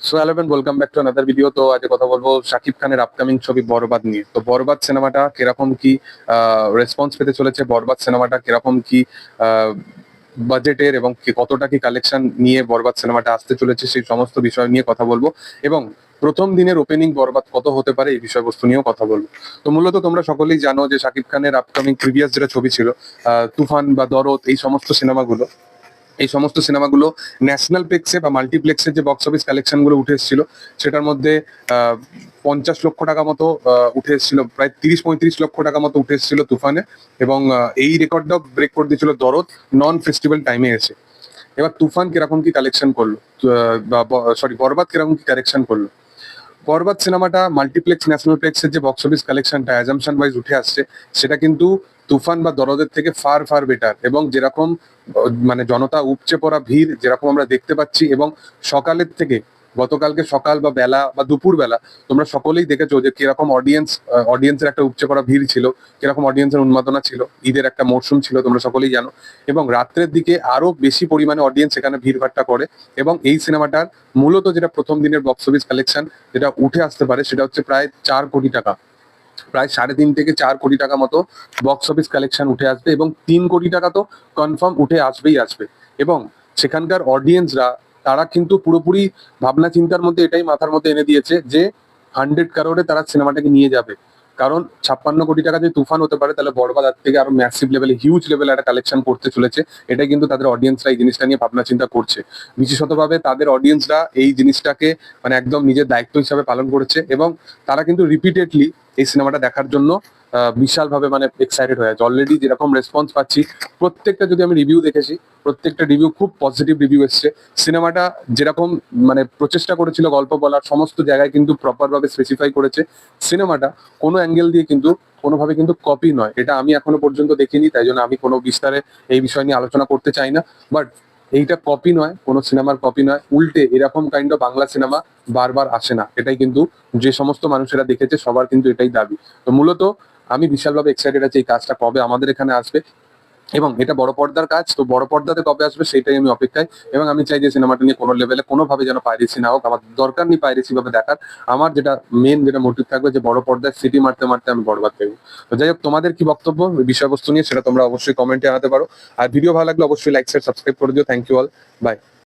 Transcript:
So hello and welcome back to another video. তো আজ কথা বলবো শাকিব খানের আপকামিং ছবি বরবাদ নিয়ে। তো বরবাদ সিনেমাটা কিরকম কি রেসপন্স পেতে চলেছে, বরবাদ সিনেমাটা কিরকম কি বাজেটের এবং কতটা কি কালেকশন নিয়ে বরবাদ সিনেমাটা আসতে চলেছে, সেই সমস্ত বিষয় নিয়ে কথা বলবো। এবং প্রথম দিনের ওপেনিং বরবাদ কত হতে পারে এই বিষয়বস্তু নিয়েও কথা বলবো। তো মূলত তোমরা সকলেই জানো যে শাকিব খানের আপকামিং প্রিভিয়াস যেটা ছবি ছিল, তুফান বা দরদ, এই সমস্ত সিনেমাগুলো ন্যাশনাল প্লেক্সে বা মাল্টিপ্লেক্সের যে বক্স অফিস কালেকশন গুলো উঠে এসেছিল, সেটার মধ্যে 50 লক্ষ টাকা মতো উঠে এসেছিল, প্রায় 30-35 লক্ষ টাকা মতো উঠে এসেছিল তুফানে। এবং এই রেকর্ডটাও ব্রেক করে দিয়েছিল দরদ নন ফেস্টিভ্যাল টাইমে এসে। এবার তুফান কিরকম কি কালেকশন করলো, বরবাদ কিরকম কি কালেকশন করলো। বরবাদ সিনেমাটা মাল্টিপ্লেক্স ন্যাশনাল প্লেক্সের যে বক্স অফিস কালেকশনটা অ্যাজাম্পশন ওয়াইজ উঠে আসছে, সেটা কিন্তু তুফান বা দরদের থেকে ফার ফার বেটার। এবং যেরকম মানে জনতা উপচে পড়া ভিড় যেরকম আমরা দেখতে পাচ্ছি, এবং সকালের থেকে গতকালকে সকাল বা বেলা বা দুপুর বেলা তোমরা সকলেই দেখেছো যে কিরকম অডিয়েন্সের একটা উপচে পড়া ভিড় ছিল, কিরকম অডিয়েন্সের উন্মাদনা ছিল। ঈদের একটা মরশুম ছিল, তোমরা সকলেই জানো। এবং রাত্রের দিকে আরো বেশি পরিমাণে অডিয়েন্স এখানে ভিড়ভাট্টা করে। এবং এই সিনেমাটার মূলত যেটা প্রথম দিনের বক্স অফিস কালেকশন যেটা উঠে আসতে পারে, সেটা হচ্ছে প্রায় 4 কোটি টাকা, প্রায় 3.5 থেকে 4 কোটি টাকা মতো বক্স অফিস কালেকশন উঠে আসবে। এবং 3 কোটি টাকা তো কনফার্ম উঠে আসবেই আসবে। এবং সেখানকার অডিয়েন্সরা, তারা কিন্তু পুরোপুরি ভাবনা চিন্তার মধ্যে এটাই মাথার মধ্যে এনে দিয়েছে যে 100 কারোরে তারা সিনেমাটাকে নিয়ে যাবে। কারণ 56 কোটি টাকা যদি তুফান হতে পারে, তাহলে বরবাদ তার থেকে আরো ম্যাসিভ লেভেলে, হিউজ লেভেলে একটা কালেকশন করতে চলেছে। এটাই কিন্তু তাদের অডিয়েন্সরা এই জিনিসটা নিয়ে ভাবনা চিন্তা করছে। বিশেষতভাবে তাদের অডিয়েন্সরা এই জিনিসটাকে মানে একদম নিজের দায়িত্ব হিসাবে পালন করেছে। এবং তারা কিন্তু রিপিটেডলি এই সিনেমাটা দেখার জন্য বিশালভাবে মানে এক্সাইটেড হয়ে আছে। অলরেডি যেরকম রেসপন্স পাচ্ছি, প্রত্যেকটা যদি আমি রিভিউ দেখেছি, প্রত্যেকটা রিভিউ খুব পজিটিভ রিভিউ এসছে। সিনেমাটা যেরকম মানে প্রচেষ্টা করেছিল গল্প বলার, সমস্ত জায়গায় কিন্তু প্রপার ভাবে স্পেসিফাই করেছে। সিনেমাটা কোনো অ্যাঙ্গেল দিয়ে কিন্তু কোনোভাবে কিন্তু কপি নয়, এটা আমি এখনো পর্যন্ত দেখিনি, তাই জন্য আমি কোনো বিস্তারে এই বিষয় নিয়ে আলোচনা করতে চাই না। বাট এইটা কপি নয়, কোনো সিনেমার কপি নয়, উল্টে এরকম কাইন্ড অফ বাংলা সিনেমা বারবার আসে না। এটাই কিন্তু যে সমস্ত মানুষেরা দেখেছে সবার কিন্তু এটাই দাবি। তো মূলত আমি বিশালভাবে এক্সাইটেড আছি এই কাজটা কবে আমাদের এখানে আসবে। এবং এটা বড় পর্দার কাজ, তো বড় পর্দাতে কবে আসবে সেটাই আমি অপেক্ষায়। এবং আমি চাই যে সিনেমাটা নিয়ে কোনো লেভেলে কোনোভাবে যেন পাইরেসি না হোক, আমার দরকার নেই পাইরেসি ভাবে দেখার। আমার যেটা মোটিভ থাকবে যে বড় পর্দায় সিটি মারতে মারতে আমি বরবাদ দেখবো। তো যাই হোক, তোমাদের কি বক্তব্য এই বিষয়বস্তু নিয়ে সেটা তোমরা অবশ্যই কমেন্টে জানাতে পারো। আর ভিডিও ভালো লাগলে অবশ্যই লাইক শেয়ার সাবস্ক্রাইব করে দিও। Thank you all, by.